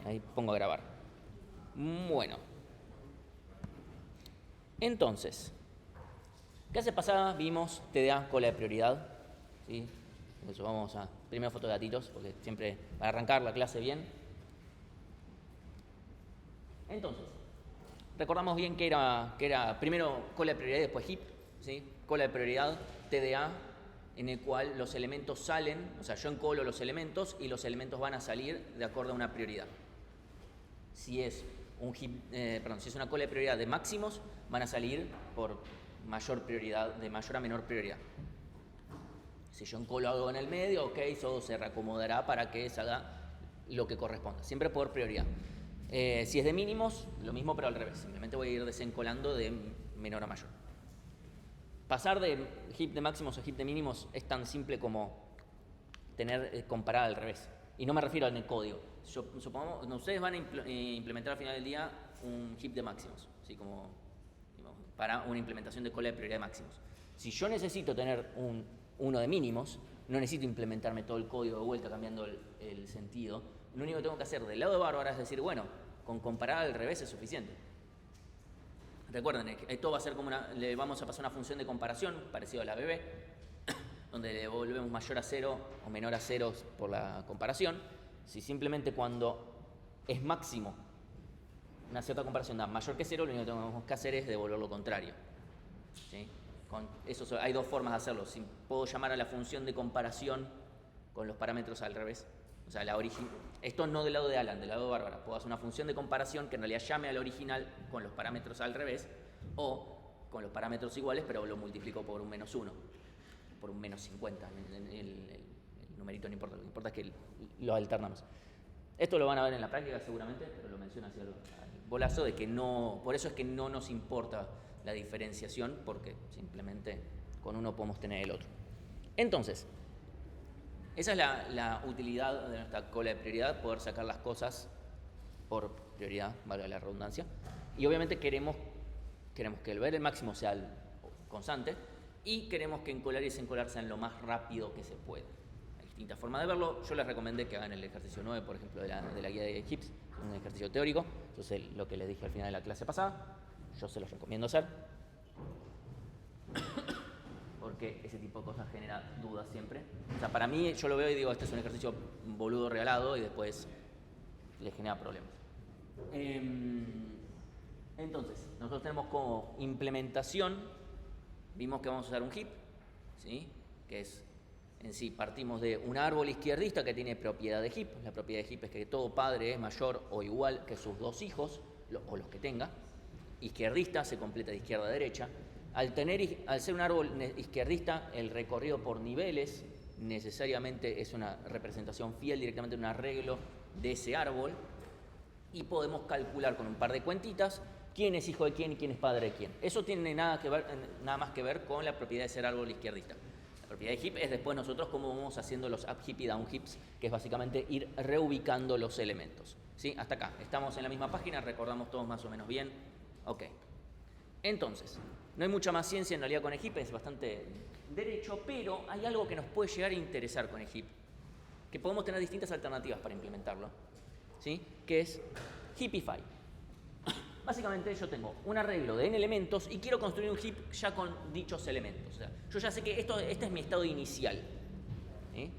Ahí pongo a grabar. Bueno. Entonces, clase pasada vimos TDA, cola de prioridad. ¿Sí? Por eso vamos a primero fotodatitos, porque siempre para arrancar la clase bien. Entonces, recordamos bien que era primero cola de prioridad y después heap. ¿Sí? Cola de prioridad, TDA, en el cual los elementos salen, o sea, yo encolo los elementos y los elementos van a salir de acuerdo a una prioridad. Si es si es una cola de prioridad de máximos, van a salir por mayor prioridad, de mayor a menor prioridad. Si yo encolo algo en el medio, ok, eso se reacomodará para que se haga lo que corresponda, siempre por prioridad. Si es de mínimos, lo mismo pero al revés, simplemente voy a ir desencolando de menor a mayor. Pasar de heap de máximos a heap de mínimos es tan simple como tener comparada al revés. Y no me refiero al código. Supongamos, ustedes van a implementar al final del día un heap de máximos, ¿sí? Como para una implementación de cola de prioridad de máximos. Si yo necesito tener uno de mínimos, no necesito implementarme todo el código de vuelta cambiando el sentido. Lo único que tengo que hacer del lado de Bárbara es decir, bueno, con comparar al revés es suficiente. Recuerden, esto va a ser como le vamos a pasar una función de comparación parecido a la BB, donde le devolvemos mayor a 0 o menor a 0 por la comparación. Si simplemente cuando es máximo una cierta comparación da mayor que 0, lo único que tenemos que hacer es devolver lo contrario. ¿Sí? Hay dos formas de hacerlo. Si puedo llamar a la función de comparación con los parámetros al revés. O sea, esto no del lado de Alan, del lado de Bárbara. Puedo hacer una función de comparación que en realidad llame al original con los parámetros al revés o con los parámetros iguales, pero lo multiplico por un menos 1, por un menos 50. El numerito no importa, lo que importa es que lo alternamos. Esto lo van a ver en la práctica seguramente, pero lo menciono así al bolazo de que no, por eso es que no nos importa la diferenciación, porque simplemente con uno podemos tener el otro. Entonces, esa es la utilidad de nuestra cola de prioridad, poder sacar las cosas por prioridad, valga la redundancia. Y obviamente queremos que el ver el máximo sea constante y queremos que encolar y desencolar sean lo más rápido que se pueda. Hay distintas formas de verlo. Yo les recomendé que hagan el ejercicio 9, por ejemplo, de la guía de heaps, un ejercicio teórico. Eso es lo que les dije al final de la clase pasada. Yo se los recomiendo hacer. Porque ese tipo de cosas genera dudas siempre. O sea, para mí, yo lo veo y digo, este es un ejercicio boludo regalado y después le genera problemas. Entonces, nosotros tenemos como implementación, vimos que vamos a usar un heap, ¿sí? Que es, en sí, partimos de un árbol izquierdista que tiene propiedad de heap. La propiedad de heap es que todo padre es mayor o igual que sus dos hijos, o los que tenga. Izquierdista se completa de izquierda a derecha. Al ser un árbol izquierdista, el recorrido por niveles necesariamente es una representación fiel directamente de un arreglo de ese árbol y podemos calcular con un par de cuentitas quién es hijo de quién y quién es padre de quién. Eso tiene nada más que ver con la propiedad de ser árbol izquierdista. La propiedad de heap es después nosotros cómo vamos haciendo los up heap y down heaps, que es básicamente ir reubicando los elementos. ¿Sí? Hasta acá, estamos en la misma página, recordamos todos más o menos bien. Ok. Entonces, no hay mucha más ciencia en realidad con el heap, es bastante derecho, pero hay algo que nos puede llegar a interesar con el heap, que podemos tener distintas alternativas para implementarlo, ¿sí? Que es heapify. Básicamente yo tengo un arreglo de n elementos y quiero construir un heap ya con dichos elementos. O sea, yo ya sé que este es mi estado inicial, ¿sí?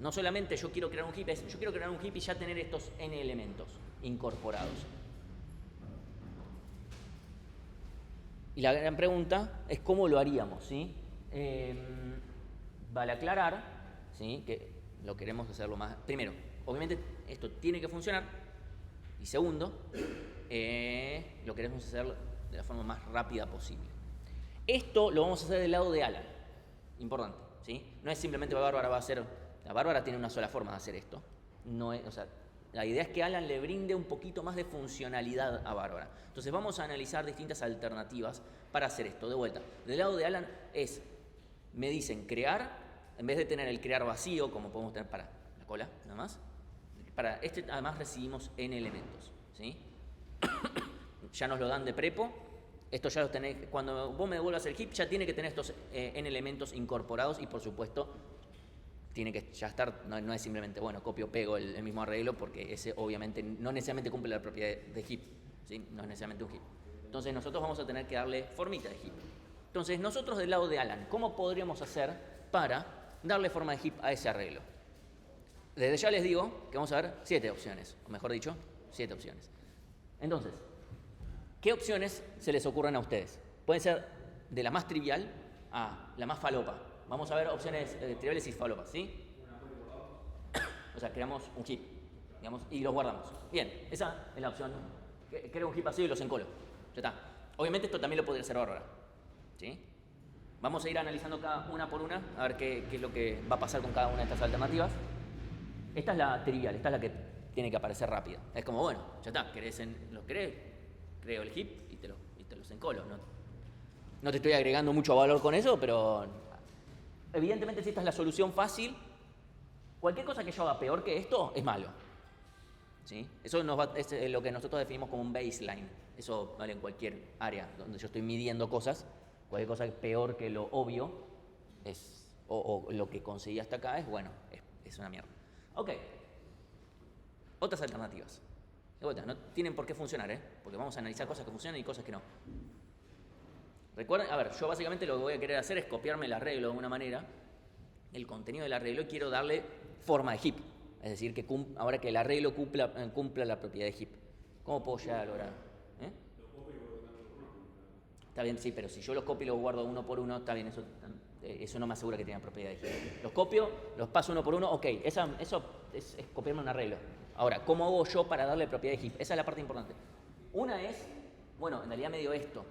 No solamente yo quiero crear un heap, yo quiero crear un heap y ya tener estos n elementos incorporados. Y la gran pregunta es cómo lo haríamos, ¿sí? Vale aclarar, ¿sí? Que lo queremos hacerlo más... Primero, obviamente esto tiene que funcionar. Y segundo, lo queremos hacer de la forma más rápida posible. Esto lo vamos a hacer del lado de Alan. Importante, ¿sí? No es simplemente Bárbara va a hacer... La Bárbara tiene una sola forma de hacer esto. No es, o sea, la idea es que Alan le brinde un poquito más de funcionalidad a Bárbara. Entonces vamos a analizar distintas alternativas para hacer esto. De vuelta, del lado de Alan me dicen crear, en vez de tener el crear vacío, como podemos tener para la cola, nada más, para este además recibimos n elementos, ¿sí? Ya nos lo dan de prepo. Esto ya los tenéis, cuando vos me devuelvas el heap, ya tiene que tener estos n elementos incorporados y por supuesto tiene que ya estar, no es simplemente, bueno, copio, pego el mismo arreglo, porque ese obviamente no necesariamente cumple la propiedad de heap, ¿sí? No es necesariamente un heap. Entonces nosotros vamos a tener que darle formita de heap. Entonces nosotros del lado de Alan, ¿cómo podríamos hacer para darle forma de heap a ese arreglo? Desde ya les digo que vamos a ver 7 opciones, o mejor dicho, 7 opciones. Entonces, ¿qué opciones se les ocurren a ustedes? Pueden ser de la más trivial a la más falopa. Vamos a ver opciones triviales y falopas, ¿sí? O sea, creamos un heap, digamos, y los guardamos. Bien, esa es la opción. Creo un heap así y los encolo. Ya está. Obviamente esto también lo podría hacer Bárbara, ¿sí? Vamos a ir analizando cada una por una, a ver qué es lo que va a pasar con cada una de estas alternativas. Esta es la trivial, esta es la que tiene que aparecer rápida. Es como, bueno, ya está, los querés, creo el heap y te los encolo. No te estoy agregando mucho valor con eso, pero evidentemente si esta es la solución fácil, cualquier cosa que yo haga peor que esto es malo. ¿Sí? Eso es lo que nosotros definimos como un baseline. Eso vale en cualquier área donde yo estoy midiendo cosas. Cualquier cosa peor que lo obvio o lo que conseguí hasta acá es, bueno, es una mierda. Ok. Otras alternativas. De vuelta, no tienen por qué funcionar, porque vamos a analizar cosas que funcionan y cosas que no. Recuerden, a ver, yo básicamente lo que voy a querer hacer es copiarme el arreglo de una manera, el contenido del arreglo, y quiero darle forma de heap. Es decir, que ahora que el arreglo cumpla la propiedad de heap. ¿Cómo puedo llegar a lograr? Está bien, sí, pero si yo los copio y los guardo uno por uno, está bien, eso no me asegura que tengan propiedad de heap. Los copio, los paso uno por uno, ok, eso es copiarme un arreglo. Ahora, ¿cómo hago yo para darle propiedad de heap? Esa es la parte importante. Una es, bueno, en realidad medio esto.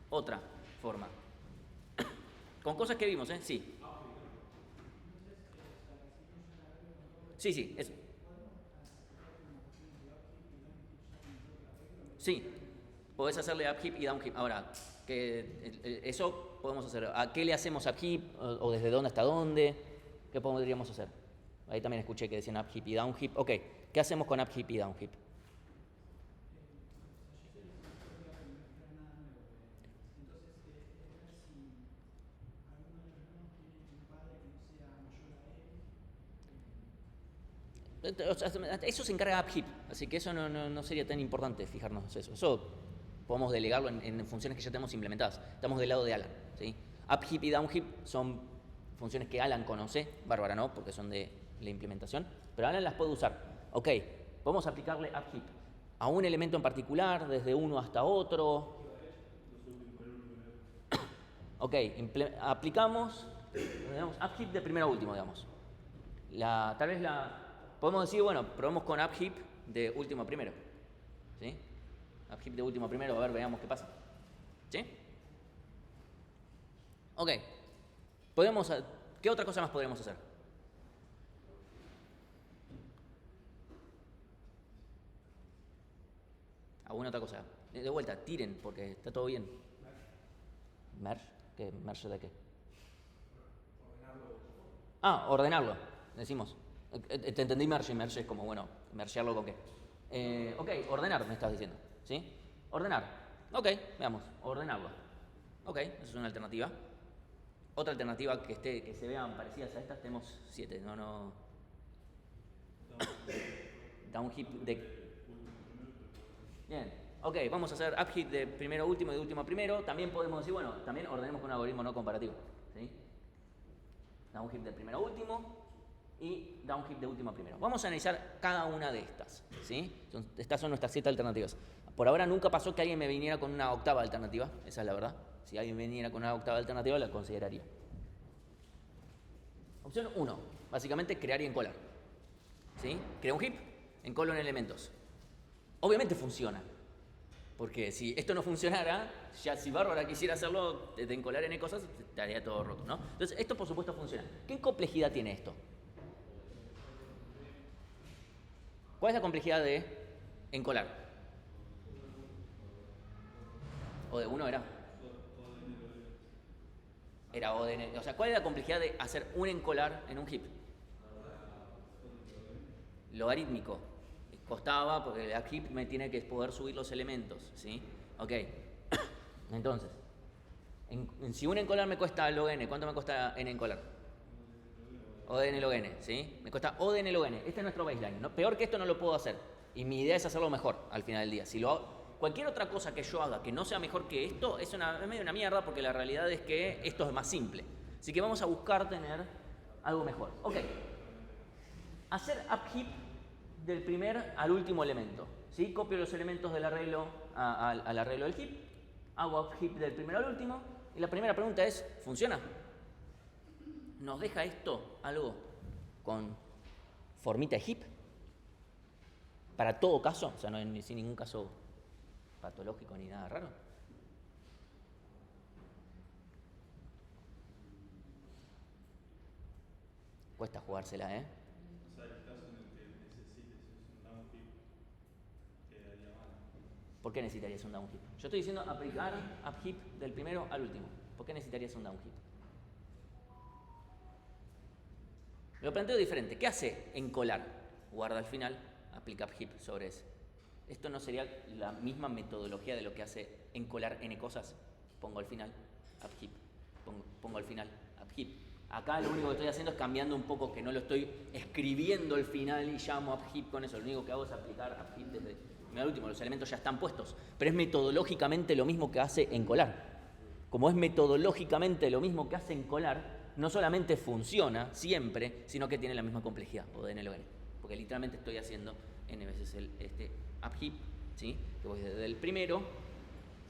Otra forma. Con cosas que vimos, Sí. Sí, eso. Sí, podés hacerle up heap y down heap. Ahora, eso podemos hacer. ¿A qué le hacemos up heap? ¿O desde dónde hasta dónde? ¿Qué podríamos hacer? Ahí también escuché que decían up heap y down heap. Ok, ¿qué hacemos con up heap y down heap? Eso se encarga up heap, así que eso no sería tan importante fijarnos en eso. Eso podemos delegarlo en funciones que ya tenemos implementadas. Estamos del lado de Alan, ¿sí? Up heap y down heap son funciones que Alan conoce, Bárbara no, porque son de la implementación, pero Alan las puede usar. Ok, podemos aplicarle up heap a un elemento en particular, desde uno hasta otro. Ok, aplicamos up heap de primero a último, digamos. Tal vez podemos decir, bueno, probemos con up heap de último a primero. ¿Sí? Up heap de último a primero, a ver, veamos qué pasa. ¿Sí? Ok. ¿Qué otra cosa más podríamos hacer? ¿Alguna otra cosa? De vuelta, tiren, porque está todo bien. ¿Merge? ¿Qué? ¿Merge de qué? Ordenarlo, decimos. Te entendí merge, y merge es como, bueno, mergearlo con qué. Ok, ordenar me estás diciendo, ¿sí? Ordenar. Ok, veamos, ordenarlo. Ok, esa es una alternativa. Otra alternativa que se vean parecidas a estas, tenemos 7, Down heap de... Bien, ok, vamos a hacer up heap de primero a último y de último a primero. También podemos decir, bueno, también ordenemos con un algoritmo no comparativo, ¿sí? Down heap de primero a último y down heap de último a primero. Vamos a analizar cada una de estas, ¿sí? Estas son nuestras 7 alternativas. Por ahora nunca pasó que alguien me viniera con una octava alternativa, esa es la verdad. Si alguien viniera con una octava alternativa, la consideraría. Opción 1, básicamente crear y encolar. ¿Sí? Crea un heap, encolo en elementos. Obviamente funciona, porque si esto no funcionara, ya si Bárbara quisiera hacerlo de encolar n cosas, estaría todo roto, ¿no? Entonces, esto por supuesto funciona. ¿Qué complejidad tiene esto? ¿Cuál es la complejidad de encolar? ¿O de 1 era? Era O de n. O sea, ¿cuál es la complejidad de hacer un encolar en un heap? Logarítmico. Costaba porque el heap me tiene que poder subir los elementos, ¿sí? Ok. Entonces, si un encolar me cuesta log n, ¿cuánto me cuesta n encolar? O de n log n, ¿sí? Me cuesta O de n log n. Este es nuestro baseline. ¿No? Peor que esto no lo puedo hacer. Y mi idea es hacerlo mejor al final del día. Si lo hago, cualquier otra cosa que yo haga que no sea mejor que esto es medio una mierda, porque la realidad es que esto es más simple. Así que vamos a buscar tener algo mejor. Ok. Hacer upheap del primer al último elemento. ¿Sí? Copio los elementos del arreglo al arreglo del heap. Hago upheap del primero al último. Y la primera pregunta es, ¿funciona? ¿Nos deja esto algo con formita de heap? Para todo caso, o sea, no hay sin ningún caso patológico ni nada raro. Cuesta jugársela, ¿eh? O sea, el caso en el que necesites un downheap quedaría mal. ¿Por qué necesitarías un downheap? Yo estoy diciendo aplicar upheap del primero al último. ¿Por qué necesitarías un downheap? Lo planteo diferente. ¿Qué hace encolar? Guarda al final, aplica upheap sobre ese. ¿Esto no sería la misma metodología de lo que hace encolar n cosas? Pongo al final, upheap. Pongo al final, upheap. Acá lo único que estoy haciendo es cambiando un poco, que no lo estoy escribiendo al final y llamo upheap con eso. Lo único que hago es aplicar upheap desde el primero al último. Los elementos ya están puestos. Pero es metodológicamente lo mismo que hace encolar. Como es metodológicamente lo mismo que hace encolar, no solamente funciona siempre, sino que tiene la misma complejidad, o de n log n. Porque literalmente estoy haciendo n veces este upheap, ¿sí? Que voy desde el primero.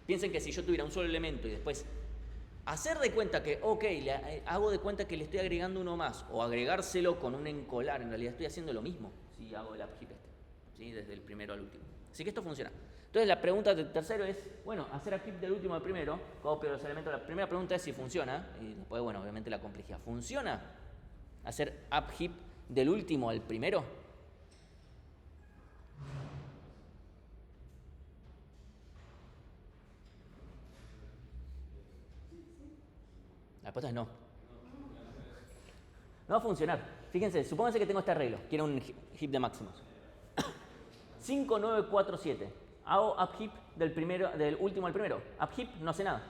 Piensen que si yo tuviera un solo elemento y después hacer de cuenta que, ok, hago de cuenta que le estoy agregando uno más, o agregárselo con un encolar, en realidad estoy haciendo lo mismo si hago el upheap ¿sí? Desde el primero al último. Así que esto funciona. Entonces la pregunta del tercero es, bueno, hacer upheap del último al primero, copio los elementos. La primera pregunta es si funciona, y después, bueno, obviamente la complejidad. ¿Funciona hacer upheap del último al primero? La respuesta es no. No va a funcionar. Fíjense, supónganse que tengo este arreglo, quiero un heap de máximos. 5, 9, 4, 7. Hago upheap del último al primero. Upheap no hace nada.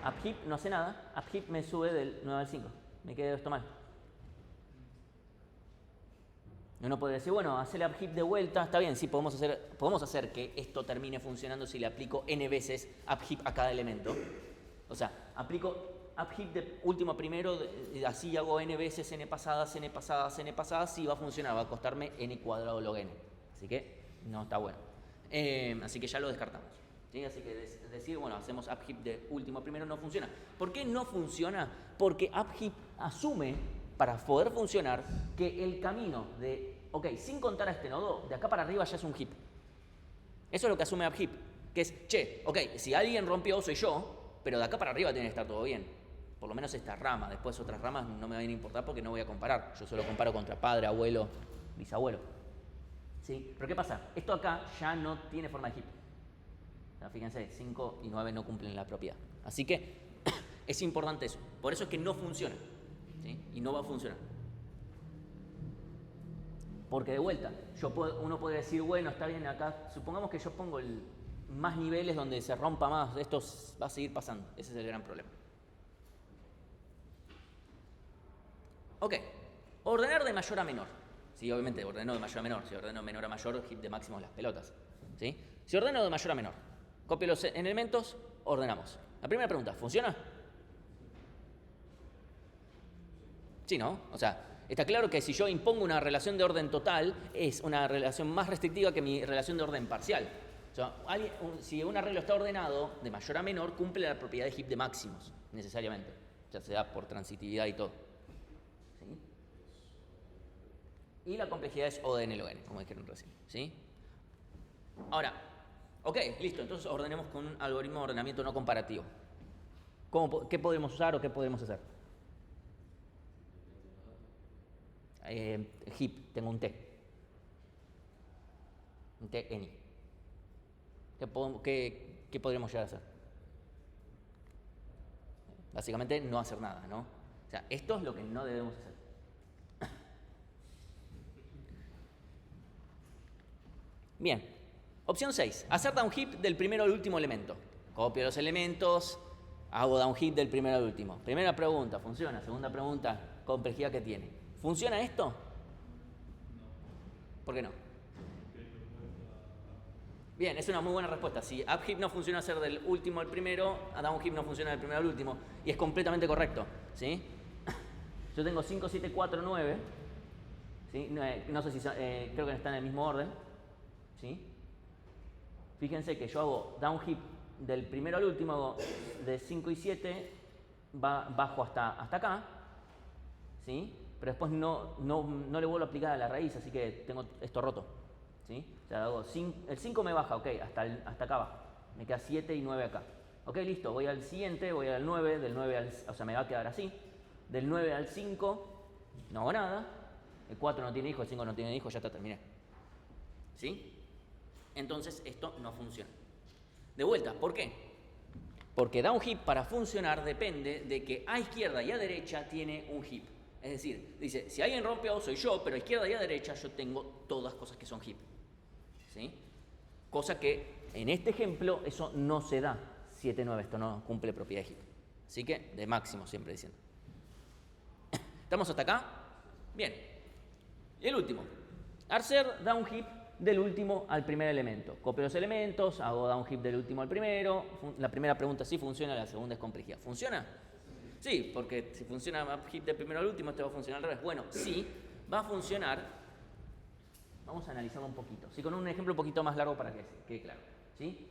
Upheap no hace nada. Upheap me sube del 9 al 5. Me queda esto mal. Uno podría decir, bueno, hacer el upheap de vuelta, está bien, sí, podemos hacer que esto termine funcionando si le aplico n veces upheap a cada elemento. O sea, aplico upheap de último a primero, así hago n veces, n pasadas, n pasadas, n pasadas, sí va a funcionar, va a costarme n cuadrado log n. Así que no está bueno. Así que ya lo descartamos. ¿Sí? Así que decir, bueno, hacemos upheap de último a primero no funciona. ¿Por qué no funciona? Porque upheap asume, para poder funcionar, que el camino de, ok, sin contar a este nodo, de acá para arriba ya es un heap. Eso es lo que asume upheap, que es, che, ok, si alguien rompió soy yo, pero de acá para arriba tiene que estar todo bien. Por lo menos esta rama, después otras ramas no me van a importar porque no voy a comparar. Yo solo comparo contra padre, abuelo, bisabuelo. ¿Sí? Pero ¿qué pasa? Esto acá ya no tiene forma de heap. O sea, fíjense, 5 y 9 no cumplen la propiedad. Así que es importante eso. Por eso es que no funciona. ¿Sí? Y no va a funcionar. Porque de vuelta, uno puede decir, bueno, está bien acá, supongamos que yo pongo más niveles donde se rompa más, esto va a seguir pasando. Ese es el gran problema. Ok, ordenar de mayor a menor. Sí, obviamente ordeno de mayor a menor. Si ordeno de menor a mayor, heap de máximos las pelotas. ¿Sí? Si ordeno de mayor a menor, copio los elementos, ordenamos. La primera pregunta, ¿funciona? Sí, ¿no? O sea, está claro que si yo impongo una relación de orden total, es una relación más restrictiva que mi relación de orden parcial. O sea, si un arreglo está ordenado de mayor a menor, cumple la propiedad de heap de máximos, necesariamente. Ya se da por transitividad y todo. ¿Sí? Y la complejidad es O de n log n, como dijeron recién. ¿Sí? Ahora, ok, listo. Entonces ordenemos con un algoritmo de ordenamiento no comparativo. ¿Qué podemos usar o qué podemos hacer? Heap, tengo un T. Un T N. ¿Qué podríamos llegar a hacer? Básicamente no hacer nada, ¿no? O sea, esto es lo que no debemos hacer. Bien. Opción 6. Hacer downheap del primero al último elemento. Copio los elementos, Hago downhip del primero al último. Primera pregunta, ¿funciona? Segunda pregunta, complejidad que tiene. ¿Funciona esto? ¿Por qué no? Bien, es una muy buena respuesta. Si upheap no funciona hacer del último al primero, a downhip no funciona del primero al último. Y es completamente correcto. ¿Sí? Yo tengo 5, 7, 4, 9. ¿Sí? No sé si creo que están en el mismo orden. ¿Sí? Fíjense que yo hago downhip del primero al último, hago de 5 y 7, bajo hasta acá. ¿Sí? Pero después no le vuelvo a aplicar a la raíz, así que tengo esto roto. ¿Sí? O sea, el 5 me baja, ok, hasta acá baja. Me queda 7 y 9 acá. Ok, listo, voy al siguiente, voy al 9, del 9 al... O sea, me va a quedar así. Del 9 al 5, no hago nada. El 4 no tiene hijo, el 5 no tiene hijo, ya está, terminé. ¿Sí? Entonces, esto no funciona. De vuelta, ¿por qué? Porque downhip para funcionar depende de que a izquierda y a derecha tiene un hip. Es decir, dice, si alguien rompe O soy yo, pero a izquierda y a derecha yo tengo todas cosas que son hip. ¿Sí? Cosa que en este ejemplo eso no se da. 7, 9, esto no cumple propiedad de hip. Así que de máximo siempre diciendo. ¿Estamos hasta acá? Bien. Y el último. Hacer downhip del último al primer elemento. Copio los elementos, hago downhip del último al primero. La primera pregunta sí funciona, la segunda es complejidad. ¿Funciona? Sí, porque si funciona upheap del primero al último, este va a funcionar al revés. Bueno, sí, va a funcionar. Vamos a analizarlo un poquito. ¿Sí? Con un ejemplo un poquito más largo para que quede claro. ¿Sí?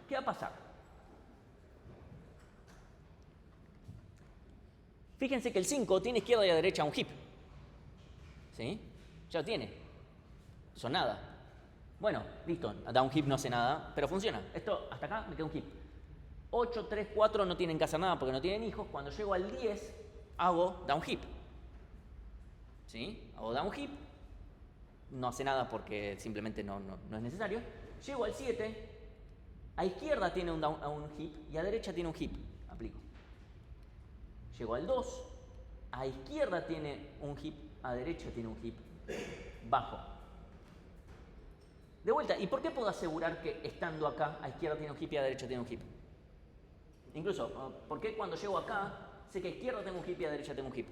¿Qué va a pasar? Fíjense que el 5 tiene izquierda y a derecha un hip. ¿Sí? Ya lo tiene. Son nada. Bueno, listo. Downhip no hace nada, pero funciona. Esto, hasta acá me queda un hip. 8, 3, 4 no tienen que hacer nada porque no tienen hijos. Cuando llego al 10, hago downhip. ¿Sí? Hago downhip. No hace nada porque simplemente no es necesario. Llego al 7, a izquierda tiene un hip y a derecha tiene un hip. Aplico. Llego al 2, a izquierda tiene un hip, a derecha tiene un hip. Bajo. De vuelta, ¿y por qué puedo asegurar que estando acá, a izquierda tiene un hip y a derecha tiene un hip? Incluso, ¿por qué cuando llego acá, sé que a izquierda tengo un hip y a derecha tengo un hip?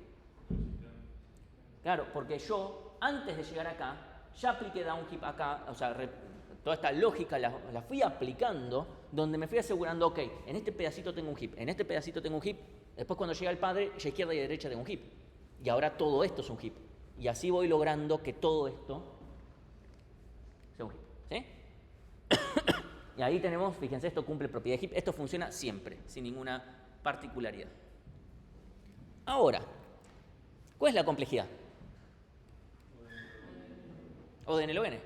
Claro, porque yo, antes de llegar acá, ya apliqué downhip acá, o sea, toda esta lógica la fui aplicando, donde me fui asegurando, ok, en este pedacito tengo un hip, en este pedacito tengo un hip, después cuando llega el padre, ya izquierda y derecha tengo un hip. Y ahora todo esto es un hip. Y así voy logrando que todo esto sea un hip. ¿Sí? Y ahí tenemos, fíjense, esto cumple propiedad de hip. Esto funciona siempre, sin ninguna particularidad. Ahora, ¿cuál es la complejidad? O de en el ON.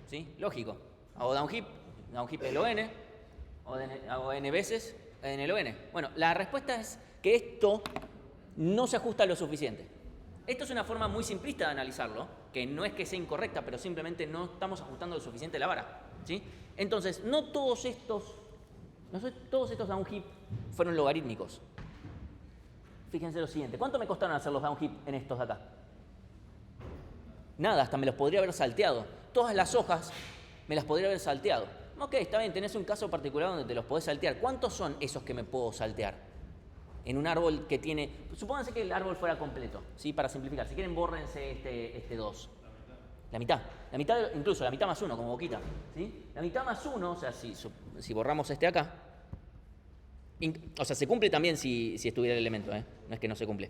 ¿Sí? Lógico. Hago downhip es el ON. Hago n veces en el ON. Bueno, la respuesta es que esto no se ajusta lo suficiente. Esto es una forma muy simplista de analizarlo, que no es que sea incorrecta, pero simplemente no estamos ajustando lo suficiente la vara. ¿Sí? Entonces, no todos estos downhip fueron logarítmicos. Fíjense lo siguiente. ¿Cuánto me costaron hacer los downhip en estos de acá? Nada, hasta me los podría haber salteado. Todas las hojas me las podría haber salteado. Ok, está bien, tenés un caso particular donde te los podés saltear. ¿Cuántos son esos que me puedo saltear? En un árbol que tiene... Supónganse que el árbol fuera completo, ¿sí? Para simplificar. Si quieren, bórrense este 2. La mitad. Incluso la mitad más 1, como boquita. ¿Sí? La mitad más 1, o sea, si borramos este acá... O sea, se cumple también si estuviera el elemento, ¿eh? No es que no se cumple.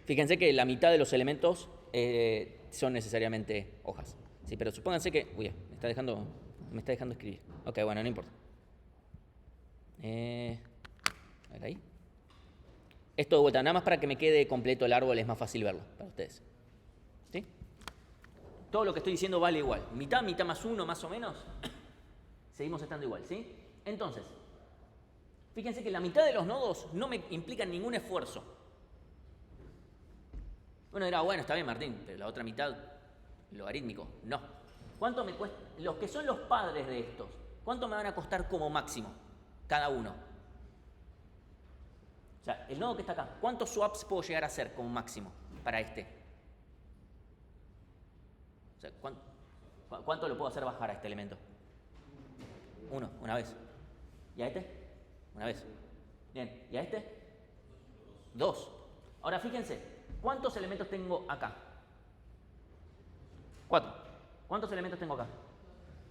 Fíjense que la mitad de los elementos son necesariamente hojas. Sí, pero supónganse que... Uy, me está dejando escribir. Ok, bueno, no importa. A ver ahí. Esto de vuelta, nada más para que me quede completo el árbol, es más fácil verlo para ustedes. ¿Sí? Todo lo que estoy diciendo vale igual. Mitad más 1 más o menos. Seguimos estando igual, ¿sí? Entonces, fíjense que la mitad de los nodos no me implican ningún esfuerzo. Uno dirá, bueno, está bien, Martín, pero la otra mitad, logarítmico, no. ¿Cuánto me cuesta? Los que son los padres de estos, ¿cuánto me van a costar como máximo cada uno? O sea, el nodo que está acá, ¿cuántos swaps puedo llegar a hacer como máximo para este? O sea, ¿cuánto lo puedo hacer bajar a este elemento? Una vez. ¿Y a este? Una vez. Bien. ¿Y a este? 2. Ahora fíjense, ¿cuántos elementos tengo acá? 4. ¿Cuántos elementos tengo acá?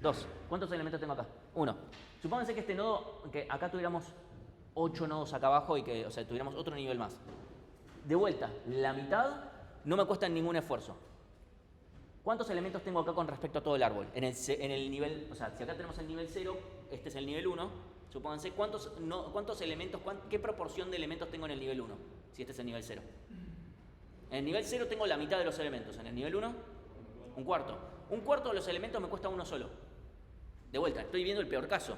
2. ¿Cuántos elementos tengo acá? 1. Supónganse que este nodo, que acá tuviéramos 8 nodos acá abajo y que, o sea, tuviéramos otro nivel más. De vuelta, la mitad no me cuesta ningún esfuerzo. ¿Cuántos elementos tengo acá con respecto a todo el árbol? En el nivel, o sea, si acá tenemos el nivel 0, este es el nivel 1, supónganse, ¿cuántos elementos, qué proporción de elementos tengo en el nivel 1? Si este es el nivel 0. En el nivel 0 tengo la mitad de los elementos, en el nivel 1, un cuarto. Un cuarto de los elementos me cuesta uno solo. De vuelta, estoy viendo el peor caso.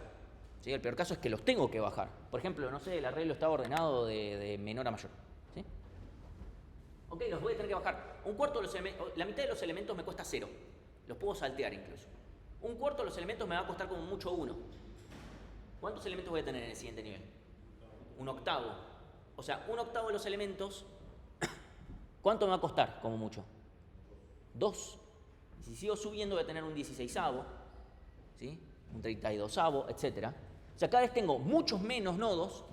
¿Sí? El peor caso es que los tengo que bajar. Por ejemplo, no sé, el arreglo estaba ordenado de menor a mayor. ¿Sí? Ok, los voy a tener que bajar. Un cuarto de los la mitad de los elementos me cuesta 0. Los puedo saltear incluso. Un cuarto de los elementos me va a costar como mucho 1. ¿Cuántos elementos voy a tener en el siguiente nivel? Un octavo. O sea, un octavo de los elementos, ¿cuánto me va a costar como mucho? 2. Y si sigo subiendo voy a tener un 16avo, ¿sí? Un 32avo, etc. O sea, cada vez tengo muchos menos nodos,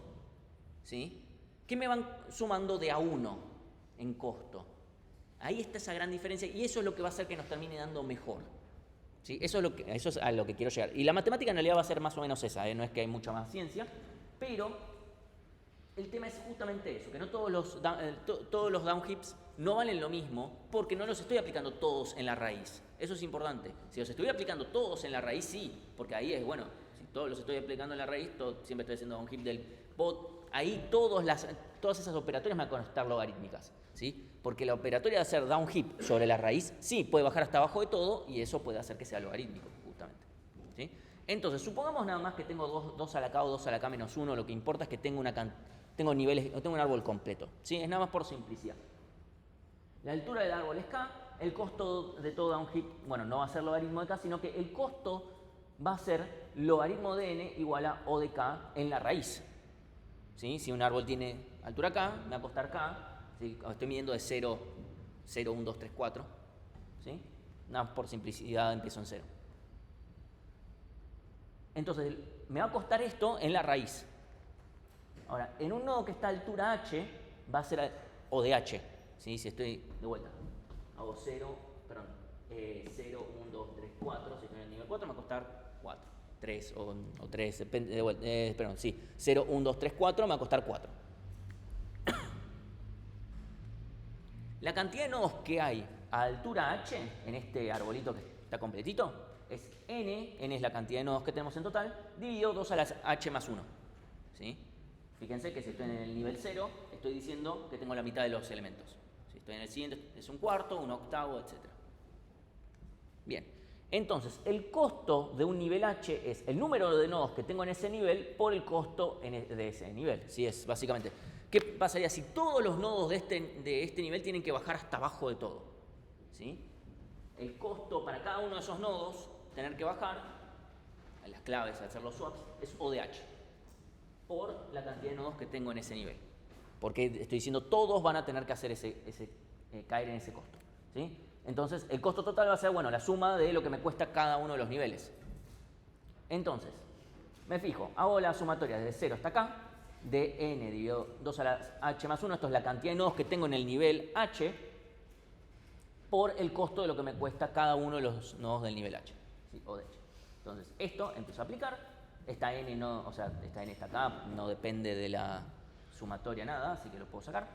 ¿sí? Que me van sumando de a 1 en costo. Ahí está esa gran diferencia y eso es lo que va a hacer que nos termine dando mejor. ¿Sí? Eso es a lo que quiero llegar. Y la matemática en realidad va a ser más o menos esa, no es que hay mucha más ciencia, pero el tema es justamente eso, que no todos los downhips no valen lo mismo porque no los estoy aplicando todos en la raíz. Eso es importante. Si los estoy aplicando todos en la raíz, sí, porque ahí es, bueno, si todos los estoy aplicando en la raíz, siempre estoy haciendo downhip del pod, ahí todas esas operatorias me van a costar logarítmicas, ¿sí? Porque la operatoria de hacer downhip sobre la raíz, sí, puede bajar hasta abajo de todo y eso puede hacer que sea logarítmico, justamente, ¿sí? Entonces, supongamos nada más que tengo 2 a la K o 2 a la K menos 1, lo que importa es que tengo niveles, tengo un árbol completo, ¿sí? Es nada más por simplicidad. La altura del árbol es K, el costo de todo downhip, bueno, no va a ser logaritmo de K, sino que el costo va a ser logaritmo de n igual a O de K en la raíz. ¿Sí? Si un árbol tiene altura K, me va a costar K, ¿sí? Estoy midiendo de 0, 0, 1, 2, 3, 4, ¿sí? Nada más por simplicidad empiezo en 0. Entonces, me va a costar esto en la raíz. Ahora, en un nodo que está a altura h, va a ser O de h, ¿sí? Si estoy de vuelta, hago 0, 1, 2, 3, 4, si estoy en el nivel 4 me va a costar 4, 3 o 3, depende, de vuelta, perdón, sí, 0, 1, 2, 3, 4 me va a costar 4. La cantidad de nodos que hay a altura h en este arbolito que está completito es n es la cantidad de nodos que tenemos en total, dividido 2 a la h más 1, ¿sí? Fíjense que si estoy en el nivel 0, estoy diciendo que tengo la mitad de los elementos. Si estoy en el siguiente, es un cuarto, un octavo, etc. Bien, entonces el costo de un nivel h es el número de nodos que tengo en ese nivel por el costo de ese nivel. ¿Sí? Es básicamente, ¿qué pasaría si todos los nodos de este nivel tienen que bajar hasta abajo de todo? ¿Sí? El costo para cada uno de esos nodos, tener que bajar, a las claves, al hacer los swaps, es O de h, por la cantidad de nodos que tengo en ese nivel. Porque estoy diciendo todos van a tener que hacer caer en ese costo, ¿sí? Entonces, el costo total va a ser, bueno, la suma de lo que me cuesta cada uno de los niveles. Entonces, me fijo, hago la sumatoria desde 0 hasta acá, de n dividido 2 a la h más 1, esto es la cantidad de nodos que tengo en el nivel h, por el costo de lo que me cuesta cada uno de los nodos del nivel h, ¿sí? O de h. Entonces, esto empiezo a aplicar, esta n no, o sea, esta n está acá, no depende de la sumatoria nada, así que lo puedo sacar.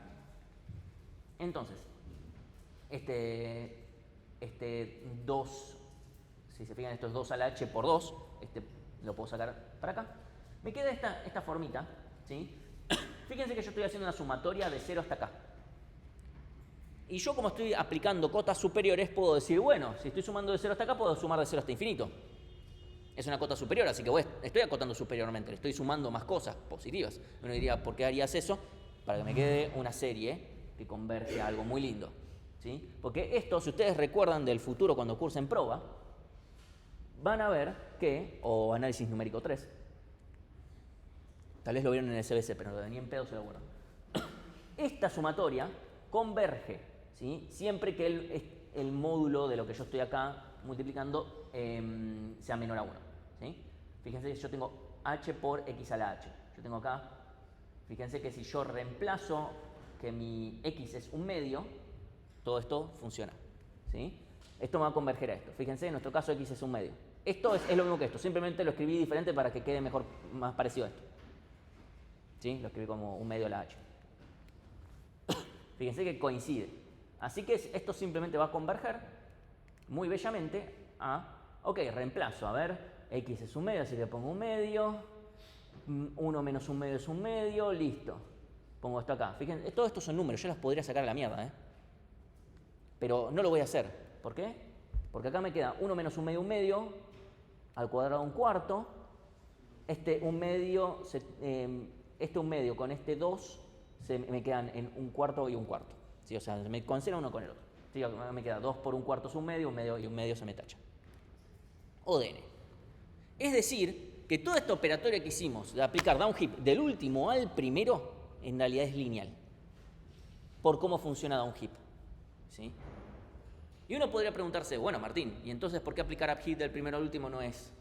Entonces, este 2, si se fijan, esto es 2 a la h por 2, lo puedo sacar para acá. Me queda esta formita, ¿sí? Fíjense que yo estoy haciendo una sumatoria de 0 hasta acá. Y yo, como estoy aplicando cotas superiores, puedo decir, bueno, si estoy sumando de 0 hasta acá, puedo sumar de 0 hasta infinito. Es una cota superior, así que estoy acotando superiormente, le estoy sumando más cosas positivas. Uno diría, ¿por qué harías eso? Para que me quede una serie que converge a algo muy lindo, ¿sí? Porque esto, si ustedes recuerdan del futuro cuando cursen prueba, van a ver que, o análisis numérico 3, tal vez lo vieron en el CBC, pero ni en pedo se lo acuerdan. Esta sumatoria converge, ¿sí? Siempre que el módulo de lo que yo estoy acá multiplicando sea menor a 1. ¿Sí? Fíjense que yo tengo h por x a la h. Yo tengo acá, fíjense que si yo reemplazo que mi x es un medio, todo esto funciona, ¿sí? Esto me va a converger a esto. Fíjense, en nuestro caso x es un medio. Esto es lo mismo que esto, simplemente lo escribí diferente para que quede mejor, más parecido a esto. ¿Sí? Lo escribí como un medio a la h. Fíjense que coincide. Así que esto simplemente va a converger muy bellamente a, ok, reemplazo, a ver, x es un medio, así que pongo un medio, 1 menos un medio es un medio, listo. Pongo esto acá. Fíjense, todos estos son números, yo las podría sacar a la mierda, ¿eh? Pero no lo voy a hacer. ¿Por qué? Porque acá me queda 1 menos un medio, al cuadrado un cuarto. Este un medio con este 2 me quedan en un cuarto y un cuarto. ¿Sí? O sea, me cancela uno con el otro. ¿Sí? Me queda 2 por un cuarto es un medio y un medio se me tacha. ODN. Es decir, que toda esta operatoria que hicimos de aplicar downheap del último al primero, en realidad es lineal. Por cómo funciona downheap. ¿Sí? Y uno podría preguntarse, bueno, Martín, ¿y entonces por qué aplicar upheap del primero al último no es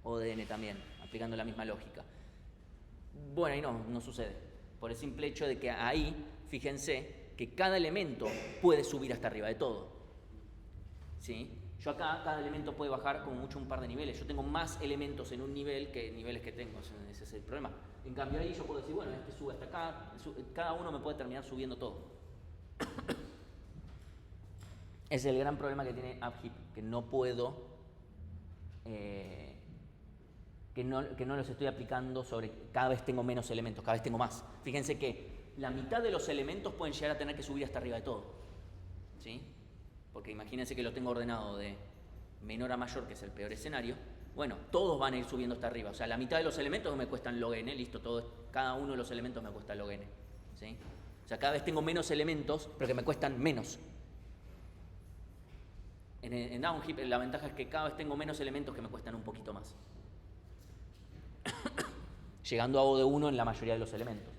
ODN también, aplicando la misma lógica? Bueno, ahí no sucede. Por el simple hecho de que ahí, fíjense, que cada elemento puede subir hasta arriba de todo. ¿Sí? Yo acá, cada elemento puede bajar como mucho un par de niveles. Yo tengo más elementos en un nivel que niveles que tengo. Ese es el problema. En cambio ahí yo puedo decir, bueno, este sube hasta acá. Cada uno me puede terminar subiendo todo. Es el gran problema que tiene upheap, que no puedo, que no los estoy aplicando sobre, cada vez tengo menos elementos, cada vez tengo más. Fíjense que la mitad de los elementos pueden llegar a tener que subir hasta arriba de todo, ¿sí? Porque imagínense que lo tengo ordenado de menor a mayor, que es el peor escenario. Bueno, todos van a ir subiendo hasta arriba, o sea, la mitad de los elementos me cuestan log n, listo, cada uno de los elementos me cuesta log n, ¿sí? O sea, cada vez tengo menos elementos, pero que me cuestan menos. En downheap la ventaja es que cada vez tengo menos elementos que me cuestan un poquito más. Llegando a O de 1 en la mayoría de los elementos.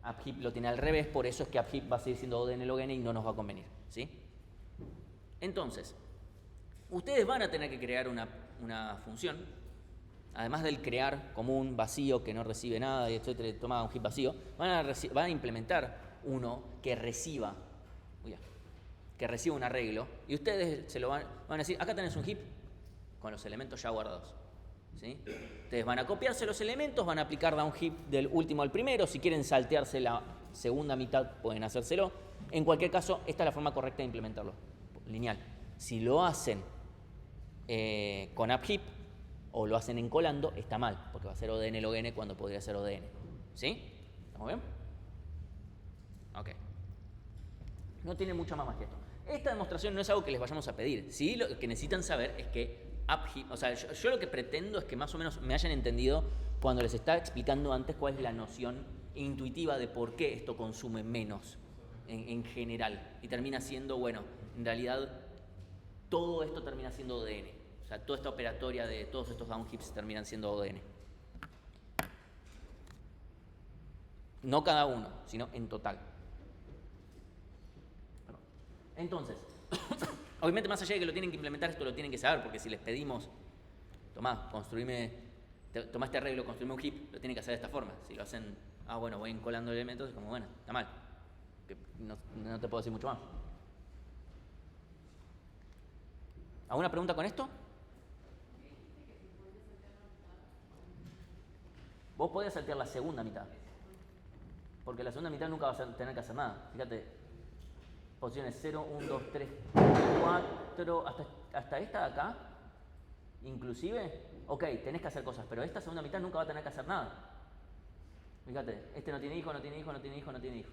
Upheap lo tiene al revés, por eso es que upheap va a seguir siendo O de n log n y no nos va a convenir, ¿sí? Entonces, ustedes van a tener que crear una función, además del crear común, vacío, que no recibe nada, y etcétera, toma un heap vacío, van a implementar uno que reciba un arreglo, y ustedes se lo van a decir, acá tenés un heap con los elementos ya guardados, ¿sí? Ustedes van a copiarse los elementos, van a aplicar downheap del último al primero, si quieren saltearse la segunda mitad pueden hacérselo. En cualquier caso, esta es la forma correcta de implementarlo, lineal. Si lo hacen con upheap o lo hacen encolando, está mal, porque va a ser ODN log n cuando podría ser ODN, ¿sí? ¿Estamos bien? Ok. No tiene mucho más que esto. Esta demostración no es algo que les vayamos a pedir. Sí, lo que necesitan saber es que upheap, o sea, yo lo que pretendo es que más o menos me hayan entendido cuando les estaba explicando antes cuál es la noción intuitiva de por qué esto consume menos en general. Y termina siendo, bueno, en realidad todo esto termina siendo ODN. O sea, toda esta operatoria de todos estos downheaps terminan siendo ODN. No cada uno, sino en total. Entonces, obviamente más allá de que lo tienen que implementar, esto lo tienen que saber, porque si les pedimos, tomá este arreglo, construime un heap, lo tienen que hacer de esta forma. Si lo hacen, bueno, voy encolando elementos, es como, bueno, está mal. Que no te puedo decir mucho más. ¿Alguna pregunta con esto? Vos podés saltear la segunda mitad, porque la segunda mitad nunca vas a tener que hacer nada. Fíjate, posiciones 0, 1, 2, 3, 4, hasta esta de acá, inclusive, ok, tenés que hacer cosas, pero esta segunda mitad nunca va a tener que hacer nada. Fíjate, este no tiene hijo, no tiene hijo, no tiene hijo, no tiene hijo.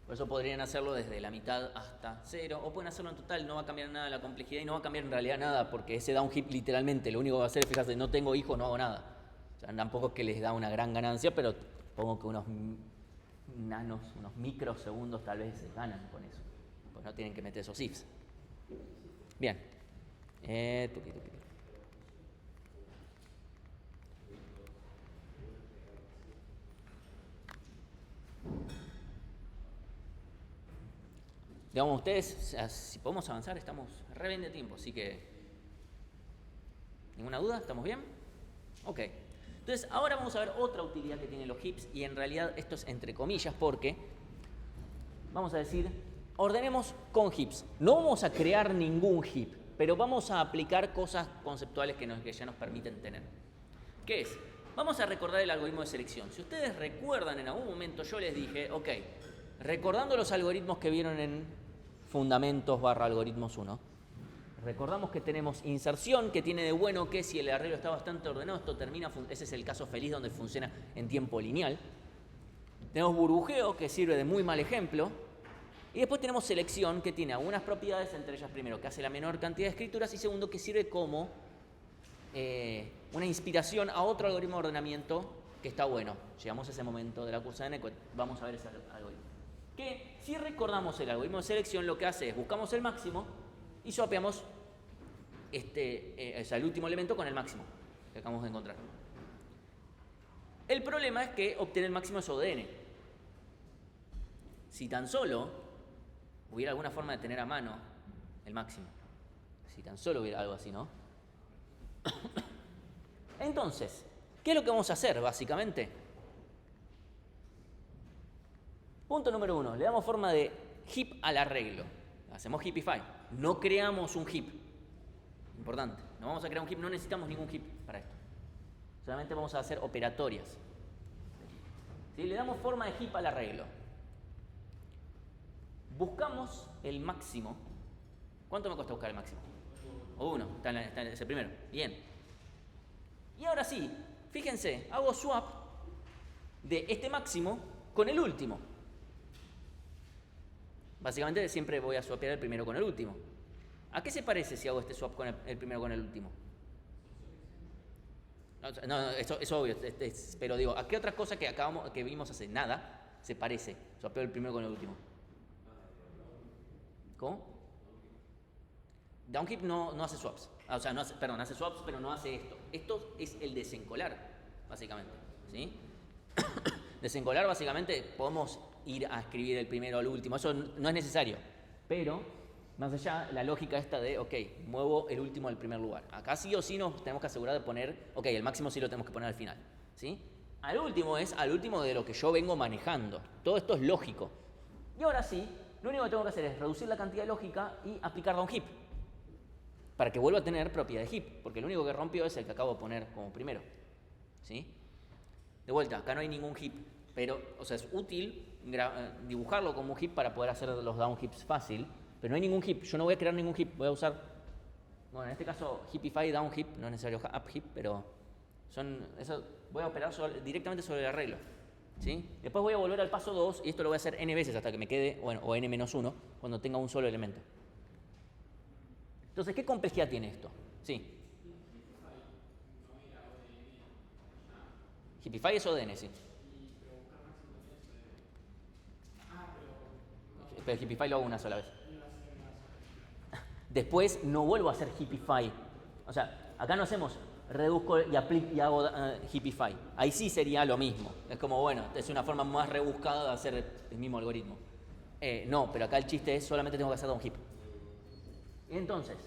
Por eso podrían hacerlo desde la mitad hasta 0, o pueden hacerlo en total, no va a cambiar nada la complejidad y no va a cambiar en realidad nada, porque ese downheap literalmente lo único que va a hacer es, fíjate, no tengo hijos, no hago nada. O sea, tampoco es que les da una gran ganancia, pero pongo que unos microsegundos tal vez se ganan con eso. Pues no tienen que meter esos ifs. Bien. Digamos, ustedes, o sea, si podemos avanzar, estamos re bien de tiempo, así que... ¿Ninguna duda? ¿Estamos bien? Ok. Entonces, ahora vamos a ver otra utilidad que tienen los heaps, y en realidad esto es entre comillas porque, vamos a decir, ordenemos con heaps. No vamos a crear ningún heap, pero vamos a aplicar cosas conceptuales que ya nos permiten tener. ¿Qué es? Vamos a recordar el algoritmo de selección. Si ustedes recuerdan, en algún momento yo les dije, ok, recordando los algoritmos que vieron en Fundamentos / Algoritmos 1, recordamos que tenemos inserción, que tiene de bueno que si el arreglo está bastante ordenado, esto termina, ese es el caso feliz donde funciona en tiempo lineal. Tenemos burbujeo, que sirve de muy mal ejemplo. Y después tenemos selección, que tiene algunas propiedades, entre ellas primero, que hace la menor cantidad de escrituras, y segundo, que sirve como una inspiración a otro algoritmo de ordenamiento que está bueno. Llegamos a ese momento de la cursa de Nequet, vamos a ver ese algoritmo. Que si recordamos el algoritmo de selección, lo que hace es buscamos el máximo y swapeamos el último elemento con el máximo que acabamos de encontrar. El problema es que obtener el máximo es ODN. Si tan solo hubiera alguna forma de tener a mano el máximo, si tan solo hubiera algo así, ¿no? Entonces, ¿qué es lo que vamos a hacer básicamente? Punto número 1, le damos forma de heap al arreglo. Hacemos heapify. No creamos un heap. Importante. No vamos a crear un heap, no necesitamos ningún heap para esto. Solamente vamos a hacer operatorias. ¿Sí? Le damos forma de heap al arreglo. Buscamos el máximo. ¿Cuánto me cuesta buscar el máximo? O 1. Es el primero. Bien. Y ahora sí, fíjense, hago swap de este máximo con el último. Básicamente siempre voy a swapear el primero con el último. ¿A qué se parece si hago este swap con el primero con el último? No, eso es obvio, pero digo, ¿a qué otra cosa que vimos hace nada se parece? Swapeo el primero con el último. ¿Cómo? Downkeep no hace swaps. O sea, hace swaps, pero no hace esto. Esto es el desencolar, básicamente. ¿Sí? Desencolar, básicamente, podemos ir a escribir el primero al último. Eso no es necesario. Pero, más allá, la lógica esta de, ok, muevo el último al primer lugar. Acá sí o sí nos tenemos que asegurar de poner, ok, el máximo sí lo tenemos que poner al final. ¿Sí? Al último de lo que yo vengo manejando. Todo esto es lógico. Y ahora sí, lo único que tengo que hacer es reducir la cantidad lógica y aplicar downheap. Para que vuelva a tener propiedad de heap. Porque lo único que rompió es el que acabo de poner como primero. ¿Sí? De vuelta, acá no hay ningún heap. Pero, o sea, es útil dibujarlo como un heap para poder hacer los downheaps fácil. Pero no hay ningún heap. Yo no voy a crear ningún heap. Voy a usar, bueno, en este caso, heapify, downheap. No es necesario upheap, pero eso voy a operar directamente sobre el arreglo. ¿Sí? Después voy a volver al paso 2 y esto lo voy a hacer n veces hasta que me quede, bueno, o n-1 cuando tenga un solo elemento. Entonces, ¿qué complejidad tiene esto? Sí. Heapify es ODN, sí. Pero Heapify lo hago una sola vez. Después no vuelvo a hacer Heapify. O sea, acá no hacemos reduzco y hago Heapify. Ahí sí sería lo mismo. Es como, bueno, es una forma más rebuscada de hacer el mismo algoritmo. No, pero acá el chiste es solamente tengo que hacer downheap. Entonces,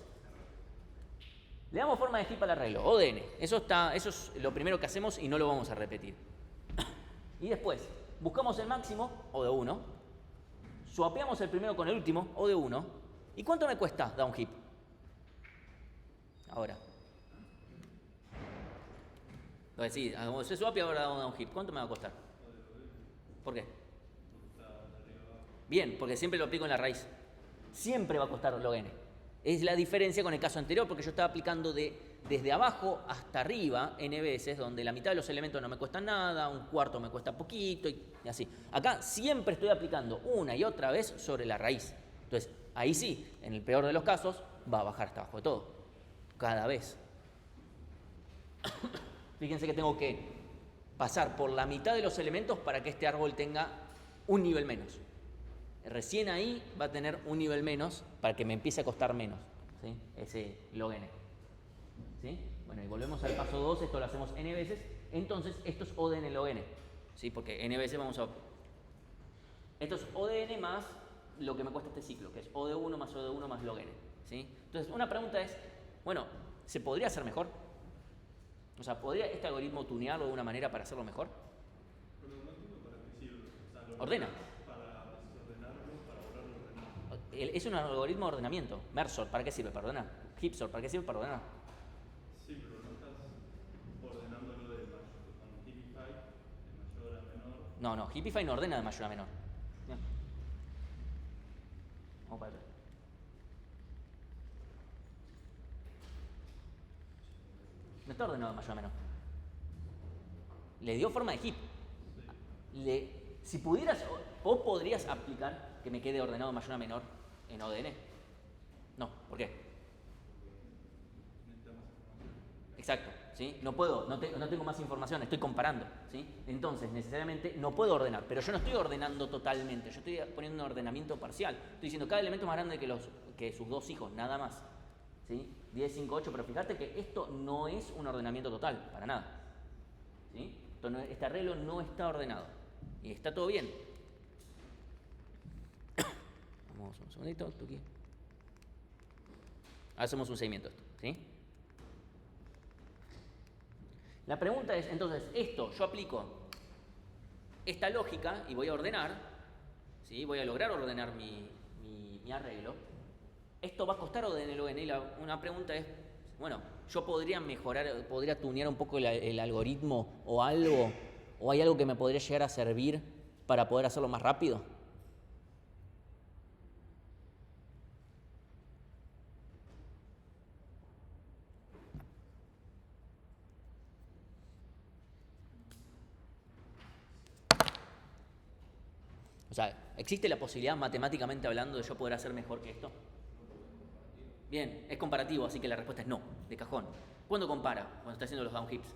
le damos forma de heap al arreglo, ODN. Eso es lo primero que hacemos y no lo vamos a repetir. Y después, buscamos el máximo, o de 1. Swapeamos el primero con el último, o de 1. ¿Y cuánto me cuesta downheap? Ahora. Entonces, sí, como se swapea ahora downheap, ¿cuánto me va a costar? ¿Por qué? Bien, porque siempre lo aplico en la raíz. Siempre va a costar log n. Es la diferencia con el caso anterior, porque yo estaba aplicando desde abajo hasta arriba n veces, donde la mitad de los elementos no me cuestan nada, un cuarto me cuesta poquito y así. Acá siempre estoy aplicando una y otra vez sobre la raíz. Entonces, ahí sí, en el peor de los casos, va a bajar hasta abajo de todo. Cada vez. Fíjense que tengo que pasar por la mitad de los elementos para que este árbol tenga un nivel menos. Recién ahí va a tener un nivel menos para que me empiece a costar menos, ¿sí? Ese log n. ¿Sí? Bueno, y volvemos al paso 2, esto lo hacemos n veces, entonces esto es ODN log n, ¿sí? Porque n veces vamos a... Esto es ODN más lo que me cuesta este ciclo, que es O de 1 más O de 1 más log n. ¿Sí? Entonces, una pregunta es, bueno, ¿se podría hacer mejor? O sea, ¿podría este algoritmo tunearlo de una manera para hacerlo mejor? Pero no entiendo para qué sirve. O sea, lo Ordena. para desordenarlo, para volverlo ordenado. Es un algoritmo de ordenamiento. Merge sort, ¿para qué sirve? Para ordenar. Heap sort, ¿para qué sirve? Para ordenar. Sí, pero no estás ordenándolo de mayor, con Heapify, de mayor a menor. No, Heapify no ordena de mayor a menor. Bien. Vamos para atrás. No está ordenado de mayor a menor. Le dio forma de heap. Si pudieras, vos podrías aplicar que me quede ordenado de mayor a menor en ODN. No, ¿por qué? Exacto, ¿sí? No puedo, no tengo más información, estoy comparando, ¿sí? Entonces, necesariamente no puedo ordenar, pero yo no estoy ordenando totalmente, yo estoy poniendo un ordenamiento parcial. Estoy diciendo cada elemento es más grande que sus dos hijos, nada más, ¿sí? 10, 5, 8, pero fíjate que esto no es un ordenamiento total, para nada, ¿sí? Este arreglo no está ordenado y está todo bien. Vamos un segundito, aquí. Hacemos un seguimiento esto, ¿sí? La pregunta es, entonces, yo aplico esta lógica y voy a ordenar, ¿sí? Voy a lograr ordenar mi arreglo. ¿Esto va a costar ordenarlo en él? Una pregunta es, bueno, ¿yo podría mejorar, podría tunear un poco el algoritmo o algo? ¿O hay algo que me podría llegar a servir para poder hacerlo más rápido? O sea, ¿existe la posibilidad matemáticamente hablando de yo poder hacer mejor que esto? Bien, es comparativo, así que la respuesta es no, de cajón. ¿Cuándo compara? Cuando está haciendo los downhips.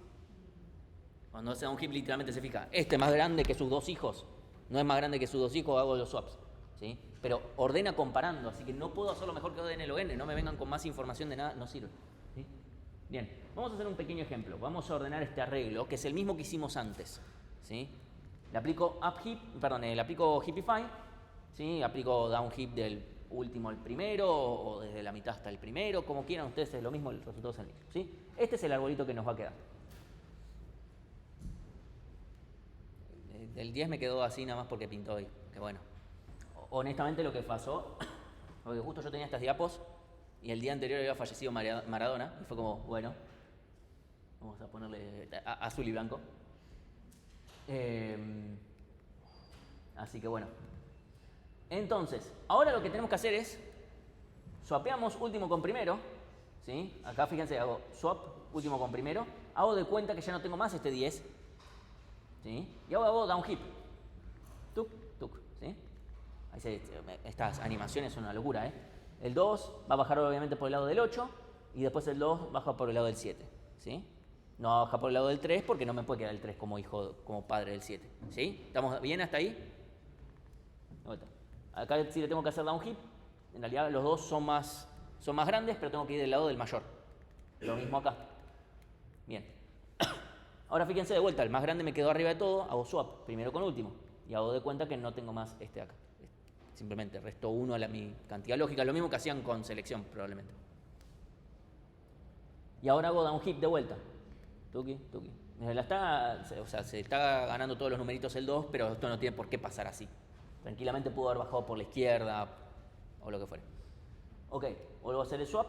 Cuando hace downhip literalmente se fija, este es más grande que sus dos hijos, no es más grande que sus dos hijos, hago los swaps. ¿Sí? Pero ordena comparando, así que no puedo hacerlo mejor que ODN log n, no me vengan con más información de nada, no sirve. ¿Sí? Bien, vamos a hacer un pequeño ejemplo. Vamos a ordenar este arreglo, que es el mismo que hicimos antes. ¿Sí? Le aplico le aplico Heapify, ¿sí? Aplico downheap del último al primero, o desde la mitad hasta el primero, como quieran ustedes, es lo mismo, el resultado es el mismo. ¿Sí? Este es el arbolito que nos va a quedar. Del 10 me quedó así nada más porque pintó hoy, que bueno. Honestamente lo que pasó, porque justo yo tenía estas diapos y el día anterior había fallecido Maradona, y fue como, bueno, vamos a ponerle azul y blanco. Así que bueno. Entonces, ahora lo que tenemos que hacer es, swapeamos último con primero, ¿sí? Acá fíjense, hago swap último con primero, hago de cuenta que ya no tengo más este 10, ¿sí? Y hago downheap, tuk, tuk, ¿sí? Estas animaciones son una locura, ¿eh? El 2 va a bajar obviamente por el lado del 8 y después el 2 baja por el lado del 7, ¿sí? No va a bajar por el lado del 3 porque no me puede quedar el 3 como hijo, como padre del 7, ¿sí? ¿Estamos bien hasta ahí? Acá sí le tengo que hacer downheap. En realidad los dos son más grandes, pero tengo que ir del lado del mayor. Lo mismo acá. Bien. Ahora fíjense de vuelta, el más grande me quedó arriba de todo, hago swap, primero con último. Y hago de cuenta que no tengo más este acá. Simplemente resto 1 a mi cantidad lógica, lo mismo que hacían con selección probablemente. Y ahora hago downheap de vuelta. Tuki, tuki. Se está ganando todos los numeritos el 2, pero esto no tiene por qué pasar así. Tranquilamente pudo haber bajado por la izquierda o lo que fuera. Ok, vuelvo a hacer el swap.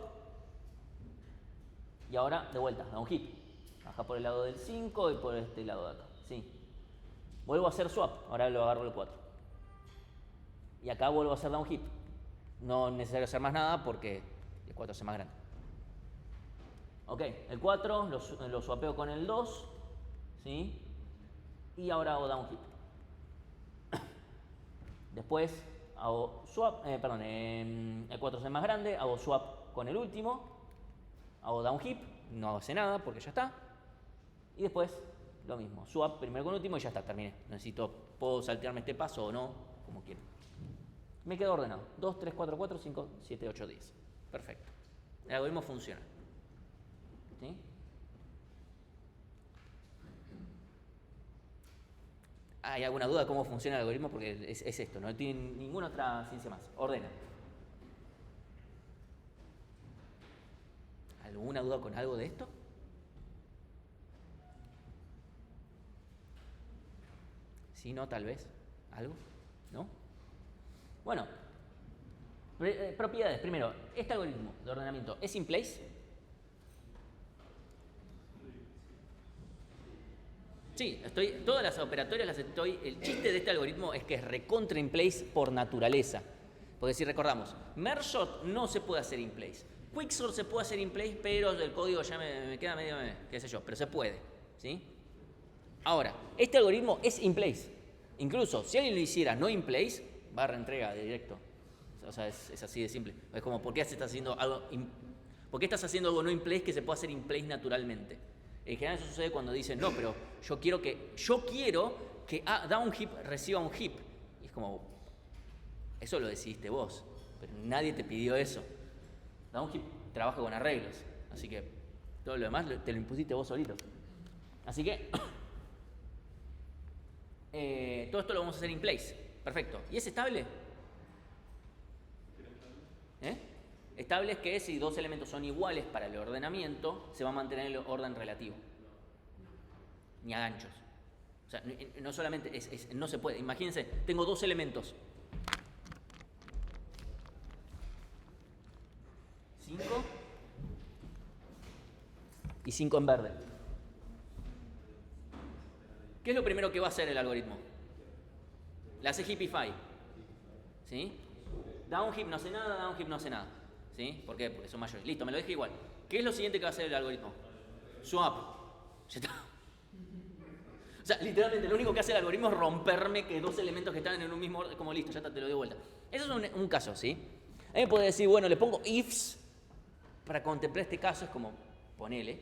Y ahora de vuelta, downheap. Baja por el lado del 5 y por este lado de acá. Sí. Vuelvo a hacer swap, ahora lo agarro el 4. Y acá vuelvo a hacer downheap. No es necesario hacer más nada porque el 4 es más grande. Ok, el 4 lo swapeo con el 2. ¿Sí? Y ahora hago downheap. Después hago swap, el 4 es más grande, hago swap con el último, hago downheap, no hace nada porque ya está. Y después lo mismo, swap primero con último y ya está, terminé. Puedo saltearme este paso o no, como quiero. Me quedo ordenado. 2, 3, 4, 4, 5, 7, 8, 10. Perfecto. El algoritmo funciona. ¿Sí? ¿Hay alguna duda de cómo funciona el algoritmo? Porque es esto, no tiene ninguna otra ciencia más. Ordena. ¿Alguna duda con algo de esto? Sí, no, tal vez. ¿Algo? ¿No? Bueno, propiedades. Primero, este algoritmo de ordenamiento es in place. Sí, todas las operatorias las estoy. El chiste de este algoritmo es que es recontra in place por naturaleza. Porque si recordamos, merge sort no se puede hacer in place. Quicksort se puede hacer in place, pero el código ya me queda medio, qué sé yo, pero se puede, ¿sí? Ahora, este algoritmo es in place. Incluso si alguien lo hiciera no in place, va a reentrega de directo. O sea, es así de simple. Es como, ¿por qué estás haciendo algo no in place que se puede hacer in place naturalmente? En general eso sucede cuando dicen, no, pero yo quiero que down heap reciba un heap. Y es como, eso lo decidiste vos, pero nadie te pidió eso. Down heap trabaja con arreglos, así que todo lo demás te lo impusiste vos solito. Así que todo esto lo vamos a hacer in place. Perfecto. ¿Y es estable? Estable es que si dos elementos son iguales para el ordenamiento, se va a mantener el orden relativo. Ni a ganchos. O sea, no solamente no se puede. Imagínense, tengo dos elementos. 5 y 5 en verde. ¿Qué es lo primero que va a hacer el algoritmo? Le hace heapify. ¿Sí? Down heap no hace nada, down heap no hace nada. ¿Sí? ¿Por qué? Porque son mayores. Listo, me lo deja igual. ¿Qué es lo siguiente que va a hacer el algoritmo? Swap. Ya está. O sea, literalmente lo único que hace el algoritmo es romperme que dos elementos que están en un mismo orden, como listo, ya está, te lo doy vuelta. Eso es un caso, ¿sí? A mí me puede decir, bueno, le pongo ifs para contemplar este caso, es como, ponele.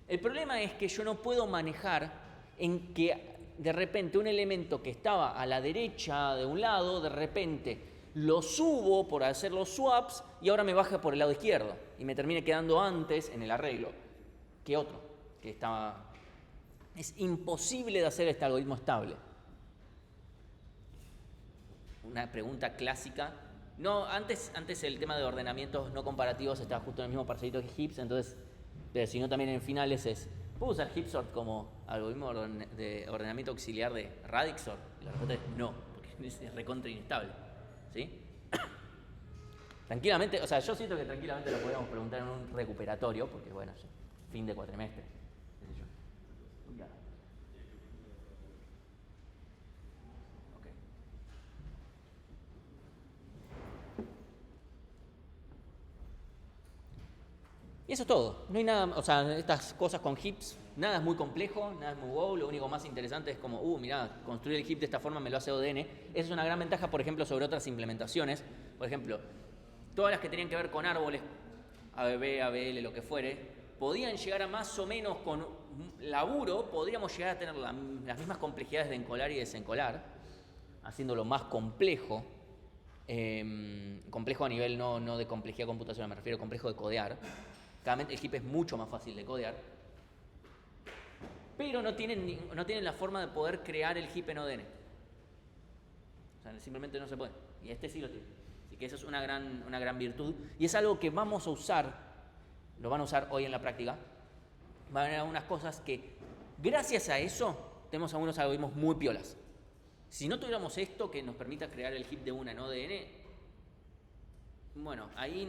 El problema es que yo no puedo manejar en que de repente un elemento que estaba a la derecha de un lado, de repente lo subo por hacer los swaps y ahora me baja por el lado izquierdo y me termine quedando antes en el arreglo que otro que estaba. Es imposible de hacer este algoritmo estable. Una pregunta clásica. No, antes el tema de ordenamientos no comparativos estaba justo en el mismo parcelito que heaps, entonces, sino también en finales ¿puedo usar heapsort como algoritmo de ordenamiento auxiliar de radixort? Y la respuesta es no, porque es recontra inestable. ¿Sí? Tranquilamente, o sea, yo siento que tranquilamente lo podríamos preguntar en un recuperatorio, porque bueno, fin de cuatrimestre, qué sé yo. Okay. Y eso es todo. No hay nada, o sea, estas cosas con heaps, nada es muy complejo, nada es muy wow. Lo único más interesante es como, mirá, construir el heap de esta forma me lo hace ODN. Esa es una gran ventaja, por ejemplo, sobre otras implementaciones. Por ejemplo, todas las que tenían que ver con árboles, ABB, ABL, lo que fuere, podían llegar a más o menos con laburo, podríamos llegar a tener las mismas complejidades de encolar y desencolar, haciéndolo más complejo. Complejo a nivel no de complejidad computacional, me refiero a complejo de codear. Claramente el heap es mucho más fácil de codear, pero no tienen la forma de poder crear el heap en ODN. O sea, simplemente no se puede. Y este sí lo tiene. Así que eso es una gran virtud. Y es algo que vamos a usar, lo van a usar hoy en la práctica. Van a haber algunas cosas que, gracias a eso, tenemos algunos algoritmos muy piolas. Si no tuviéramos esto que nos permita crear el heap de una en ODN, bueno, ahí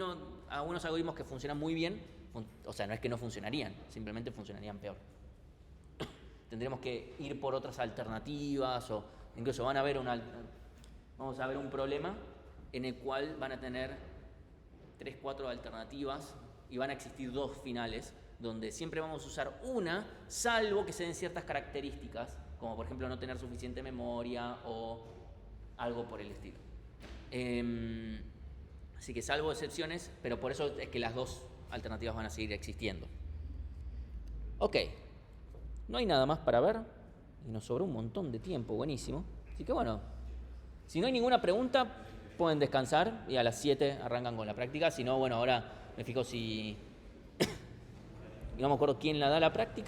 algunos algoritmos que funcionan muy bien, o sea, no es que no funcionarían, simplemente funcionarían peor. Tendremos que ir por otras alternativas o incluso vamos a ver un problema en el cual van a tener 3, 4 alternativas y van a existir dos finales donde siempre vamos a usar una, salvo que se den ciertas características, como por ejemplo no tener suficiente memoria o algo por el estilo. Así que salvo excepciones, pero por eso es que las dos alternativas van a seguir existiendo. Ok, no hay nada más para ver y nos sobró un montón de tiempo, buenísimo. Así que bueno, si no hay ninguna pregunta, pueden descansar y a las 7 arrancan con la práctica. Si no, bueno, ahora me fijo si no me acuerdo quién la da la práctica.